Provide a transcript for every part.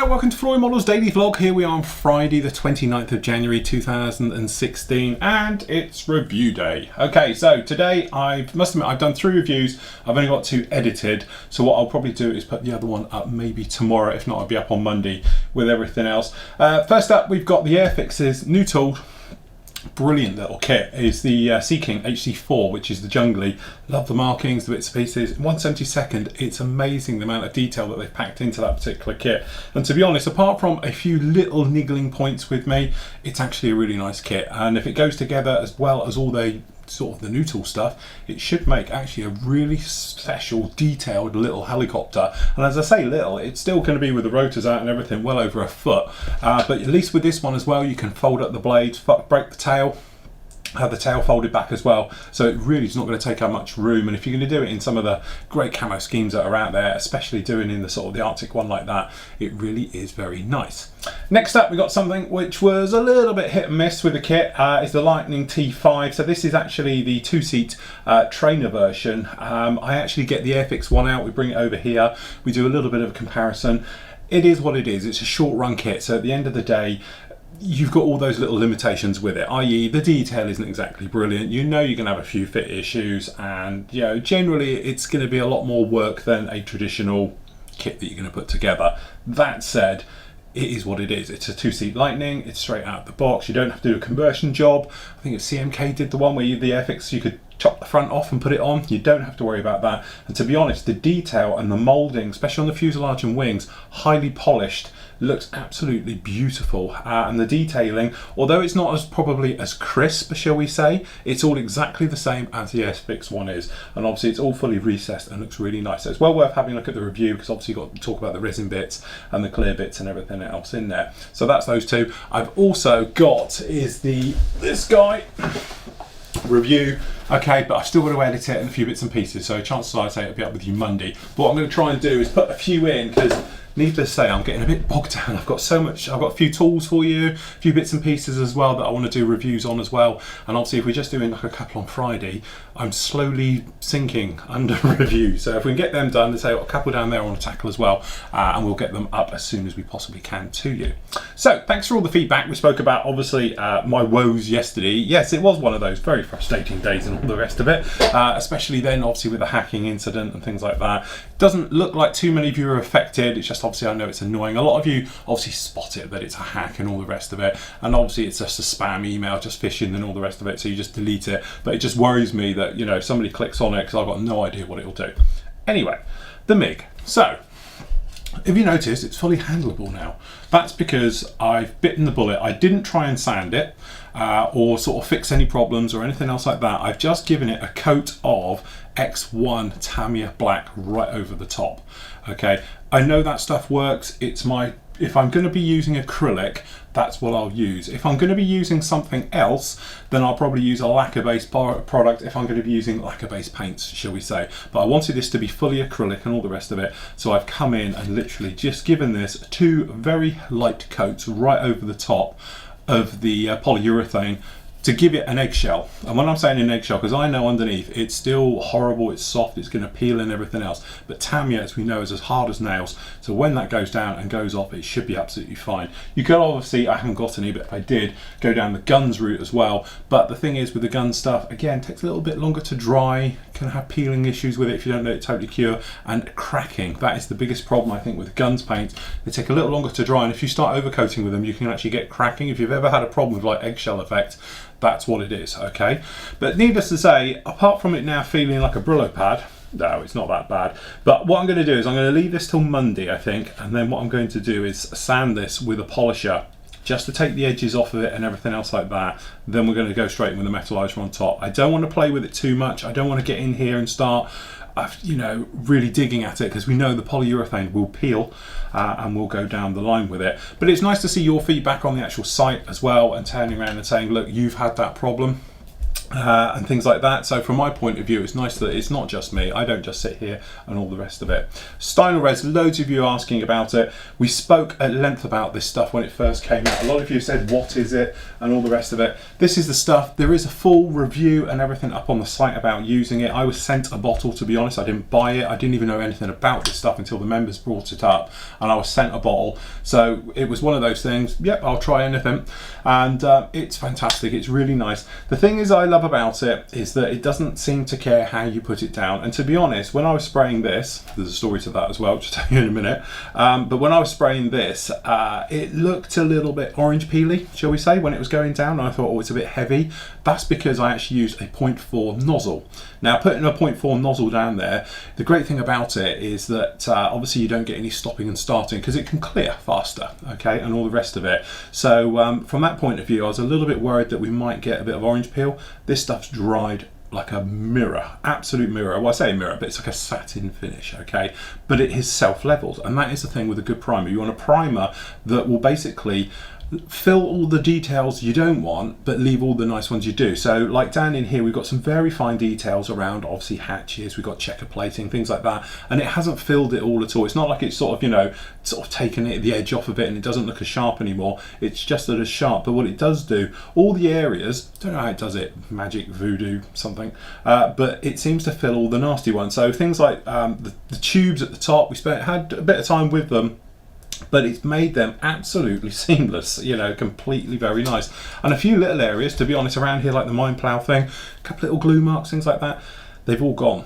welcome to Flory Models Daily Vlog. Here we are on Friday the 29th of January 2016 and it's review day. Okay, so today I must admit I've done 3 reviews. I've only got 2 edited, so what I'll probably do is put the other one up maybe tomorrow. If not, I'll be up on Monday with everything else. First up, we've got the Airfix's new tool. Brilliant little kit is the Sea King HC4, which is the jungly. Love the markings, the bits and pieces. 1/72, it's amazing the amount of detail that they've packed into that particular kit. And to be honest, apart from a few little niggling points with me, it's actually a really nice kit. And if it goes together as well as all the sort of the new tool stuff, it should make actually a really special detailed little helicopter. And as I say little, it's still going to be with the rotors out and everything well over a foot, but at least with this one as well, you can fold up the blades, break the tail, have the tail folded back as well, so it really is not going to take up much room. And if you're going to do it in some of the great camo schemes that are out there, especially doing in the sort of the Arctic one like that, it really is very nice. Next up, we got something which was a little bit hit and miss with the kit. Is the Lightning T5. So this is actually the 2-seat trainer version. I actually get the Airfix one out, we bring it over here, we do a little bit of a comparison. It is what it is. It's a short run kit, so at the end of the day you've got all those little limitations with it, i.e. the detail isn't exactly brilliant. You know you're going to have a few fit issues, and you know generally it's going to be a lot more work than a traditional kit that you're going to put together. That said, it is what it is. It's a 2-seat Lightning, it's straight out of the box. You don't have to do a conversion job. I think it's CMK did the one where the Airfix, you could chop the front off and put it on. You don't have to worry about that. And to be honest, the detail and the moulding, especially on the fuselage and wings, highly polished, looks absolutely beautiful. And the detailing, although it's not as probably as crisp, shall we say, it's all exactly the same as the Airfix one is. And obviously it's all fully recessed and looks really nice. So it's well worth having a look at the review, because obviously you've got to talk about the resin bits and the clear bits and everything else in there. So that's those 2. I've also got is this guy review. Okay, but I've still got to edit it and a few bits and pieces, so chances are I'd say it'll be up with you Monday. But what I'm going to try and do is put a few in, because needless to say, I'm getting a bit bogged down. I've got so much, I've got a few tools for you, a few bits and pieces as well that I want to do reviews on as well. And obviously if we're just doing like a couple on Friday, I'm slowly sinking under review. So if we can get them done, there's a couple down there I want to tackle as well, and we'll get them up as soon as we possibly can to you. So thanks for all the feedback. We spoke about obviously my woes yesterday. Yes, it was one of those very frustrating days and all the rest of it, especially then obviously with the hacking incident and things like that. Doesn't look like too many of you are affected. It's just obviously I know it's annoying. A lot of you obviously spot it that it's a hack and all the rest of it, and obviously it's just a spam email, just phishing and all the rest of it, so you just delete it. But it just worries me that, you know, if somebody clicks on it, because I've got no idea what it'll do. Anyway, the MiG. So if you notice, it's fully handleable now. That's because I've bitten the bullet. I didn't try and sand it or sort of fix any problems or anything else like that. I've just given it a coat of X1 Tamiya black right over the top. Okay, I know that stuff works. It's my, if I'm going to be using acrylic, that's what I'll use. If I'm going to be using something else, then I'll probably use a lacquer-based product if I'm going to be using lacquer-based paints, shall we say. But I wanted this to be fully acrylic and all the rest of it, so I've come in and literally just given this 2 very light coats right over the top of the polyurethane to give it an eggshell. And when I'm saying an eggshell, because I know underneath it's still horrible, it's soft, it's going to peel and everything else, but Tamiya, as we know, is as hard as nails, so when that goes down and goes off, it should be absolutely fine. You could obviously, I haven't got any, but if I did, go down the guns route as well. But the thing is with the gun stuff, again, it takes a little bit longer to dry, can have peeling issues with it if you don't let it totally cure, and cracking. That is the biggest problem I think with guns paints. They take a little longer to dry, and if you start overcoating with them, you can actually get cracking. If you've ever had a problem with like eggshell effect, that's what it is. Okay, but needless to say, apart from it now feeling like a Brillo pad, no, it's not that bad. But what I'm going to do is I'm going to leave this till Monday, I think, and then what I'm going to do is sand this with a polisher just to take the edges off of it and everything else like that. Then we're going to go straight in with the metallizer on top. I don't want to play with it too much. I don't want to get in here and start you know, really digging at it, because we know the polyurethane will peel and we'll go down the line with it. But it's nice to see your feedback on the actual site as well, and turning around and saying, look, you've had that problem. and things like that. So from my point of view, it's nice that it's not just me. I don't just sit here and all the rest of it. Stineres, loads of you asking about it. We spoke at length about this stuff when it first came out. A lot of you said, what is it, and all the rest of it. This is the stuff. There is a full review and everything up on the site about using it. I was sent a bottle, to be honest. I didn't buy it. I didn't even know anything about this stuff until the members brought it up, and I was sent a bottle. So it was one of those things, yep, I'll try anything. And it's fantastic. It's really nice. The thing is I love about it is that it doesn't seem to care how you put it down. And to be honest, when I was spraying this, there's a story to that as well, which I'll tell you in a minute. But when I was spraying this, it looked a little bit orange peely, shall we say, when it was going down. And I thought, oh, it's a bit heavy. That's because I actually used a 0.4 nozzle. Now, putting a 0.4 nozzle down there, the great thing about it is that obviously you don't get any stopping and starting because it can clear faster, okay, and all the rest of it. So from that point of view, I was a little bit worried that we might get a bit of orange peel. This stuff's dried like a mirror, absolute mirror. Well, I say mirror, but it's like a satin finish, okay? But it is self-leveled, and that is the thing with a good primer. You want a primer that will basically fill all the details you don't want, but leave all the nice ones you do. So like down in here, we've got some very fine details around obviously hatches, we've got checker plating, things like that, and it hasn't filled it all at all. It's not like it's sort of, you know, sort of taken the edge off of it and it doesn't look as sharp anymore. It's just that it's sharp. But what it does do, all the areas, don't know how it does it, magic, voodoo, something, but it seems to fill all the nasty ones. So things like the tubes at the top, had a bit of time with them, but it's made them absolutely seamless, you know, completely very nice. And a few little areas, to be honest, around here, like the mine plough thing, a couple little glue marks, things like that, they've all gone.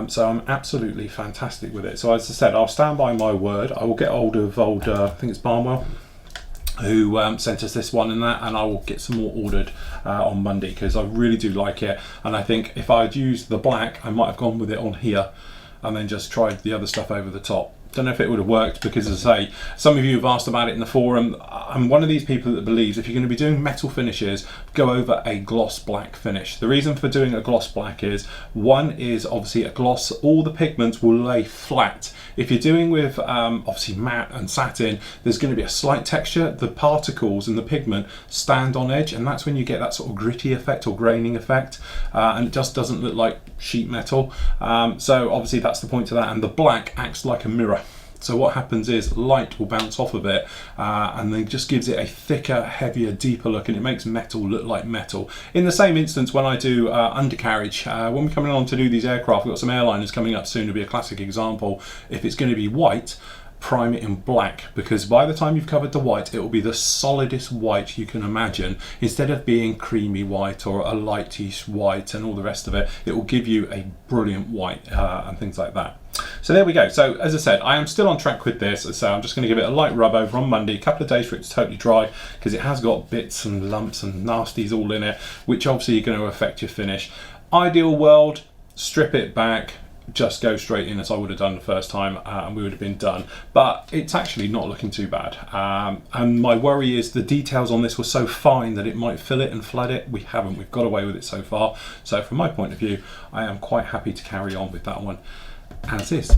So I'm absolutely fantastic with it. So as I said, I'll stand by my word. I will get hold of I think it's Barnwell, who sent us this one and that, and I will get some more ordered on Monday because I really do like it. And I think if I'd used the black, I might have gone with it on here and then just tried the other stuff over the top. Don't know if it would have worked because, as I say, some of you have asked about it in the forum. I'm one of these people that believes if you're going to be doing metal finishes, go over a gloss black finish. The reason for doing a gloss black is, one is obviously a gloss, all the pigments will lay flat. If you're doing with obviously matte and satin, there's going to be a slight texture. The particles and the pigment stand on edge, and that's when you get that sort of gritty effect or graining effect, and it just doesn't look like sheet metal. So obviously that's the point to that, and the black acts like a mirror. So what happens is light will bounce off of it and then just gives it a thicker, heavier, deeper look, and it makes metal look like metal. In the same instance, when I do undercarriage, when we're coming on to do these aircraft, we've got some airliners coming up soon to be a classic example. If it's going to be white, prime it in black, because by the time you've covered the white, it will be the solidest white you can imagine. Instead of being creamy white or a lightish white and all the rest of it, it will give you a brilliant white and things like that. So there we go. So as I said, I am still on track with this. So I'm just going to give it a light rub over on Monday, a couple of days for it to totally dry, because it has got bits and lumps and nasties all in it, which obviously are going to affect your finish. Ideal world, strip it back, just go straight in as I would have done the first time, and we would have been done. But it's actually not looking too bad. And my worry is the details on this were so fine that it might fill it and flood it. We haven't. We've got away with it so far. So from my point of view, I am quite happy to carry on with that one as is.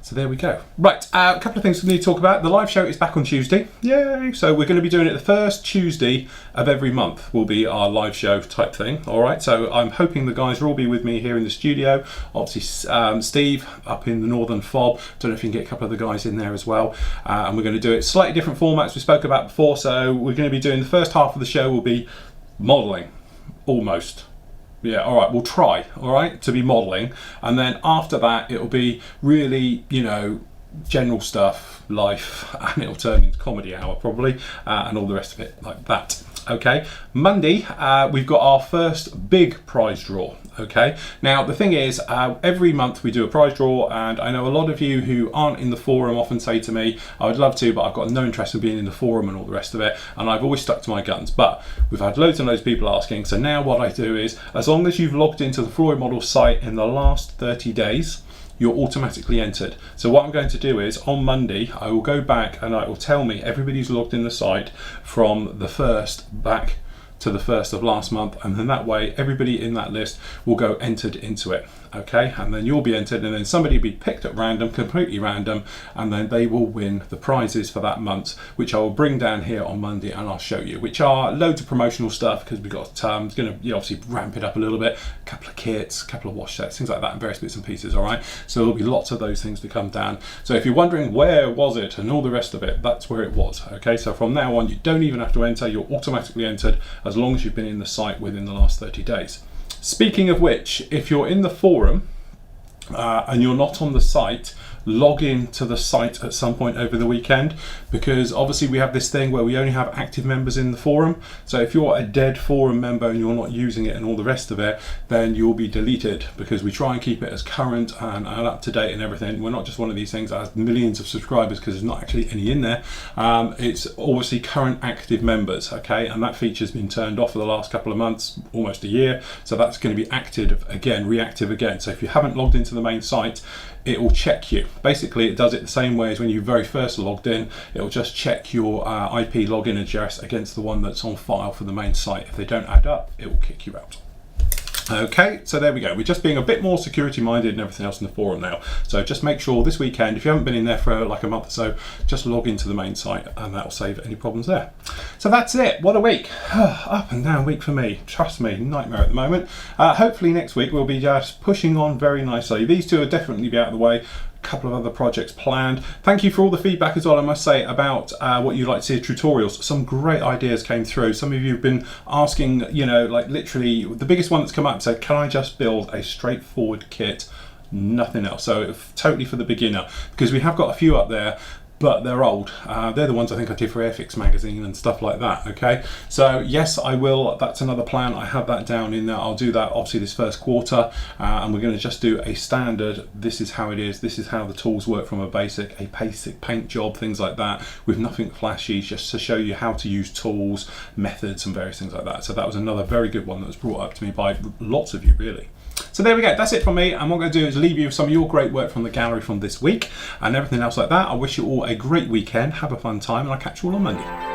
So there we go. Right, a couple of things we need to talk about. The live show is back on Tuesday. Yay! So we're going to be doing it the first Tuesday of every month will be our live show type thing. All right, so I'm hoping the guys will all be with me here in the studio. Obviously, Steve up in the Northern Fob. Don't know if you can get a couple of the guys in there as well. And we're going to do it slightly different formats we spoke about before. So we're going to be doing the first half of the show will be modelling, almost. Yeah, all right, we'll try, all right, to be modelling. And then after that, it'll be really, you know, general stuff, life, and it'll turn into comedy hour probably, and all the rest of it like that. Okay, Monday, we've got our first big prize draw. Okay, now the thing is, every month we do a prize draw, and I know a lot of you who aren't in the forum often say to me, I would love to, but I've got no interest in being in the forum and all the rest of it, and I've always stuck to my guns. But we've had loads and loads of people asking, so now what I do is, as long as you've logged into the Flory Model site in the last 30 days, you're automatically entered. So what I'm going to do is on Monday, I will go back and it will tell me everybody who's logged in the site from the 1st back to the 1st of last month, and then that way everybody in that list will go entered into it. Okay, and then you'll be entered, and then somebody will be picked at random, completely random, and then they will win the prizes for that month, which I will bring down here on Monday and I'll show you, which are loads of promotional stuff, because we've got going to obviously ramp it up a little bit, a couple of kits, a couple of wash sets, things like that, and various bits and pieces. All right, so there'll be lots of those things to come down. So if you're wondering where was it and all the rest of it, that's where it was. Okay, so from now on you don't even have to enter, you're automatically entered as long as you've been in the site within the last 30 days. Speaking of which, if you're in the forum and you're not on the site, log in to the site at some point over the weekend, because obviously we have this thing where we only have active members in the forum. So if you're a dead forum member and you're not using it and all the rest of it, then you'll be deleted, because we try and keep it as current and up to date and everything. We're not just one of these things that has millions of subscribers, because there's not actually any in there. It's obviously current active members, okay, and that feature's been turned off for the last couple of months, almost a year, so that's going to be active again, reactive again. So if you haven't logged into the main site, it will check you. Basically, it does it the same way as when you very first logged in. It will just check your IP login address against the one that's on file for the main site. If they don't add up, it will kick you out. Okay, so there we go. We're just being a bit more security minded and everything else in the forum now. So just make sure this weekend, if you haven't been in there for like a month or so, just log into the main site and that'll save any problems there. So that's it. What a week. Up and down week for me. Trust me, nightmare at the moment. Hopefully next week we'll be just pushing on very nicely. These two will definitely be out of the way. Couple of other projects planned. Thank you for all the feedback as well, I must say, about what you'd like to see tutorials. Some great ideas came through. Some of you have been asking, you know, like literally the biggest one that's come up said, can I just build a straightforward kit, nothing else? So totally for the beginner, because we have got a few up there, but they're old. They're the ones I think I did for Airfix magazine and stuff like that. Okay, so yes, I will. That's another plan. I have that down in there. I'll do that obviously this first quarter, and we're going to just do a standard. This is how it is. This is how the tools work from a basic paint job, things like that, with nothing flashy, just to show you how to use tools, methods, and various things like that. So that was another very good one that was brought up to me by lots of you, really. So there we go, that's it from me, and what I'm going to do is leave you with some of your great work from the gallery from this week and everything else like that. I wish you all a great weekend, have a fun time, and I'll catch you all on Monday.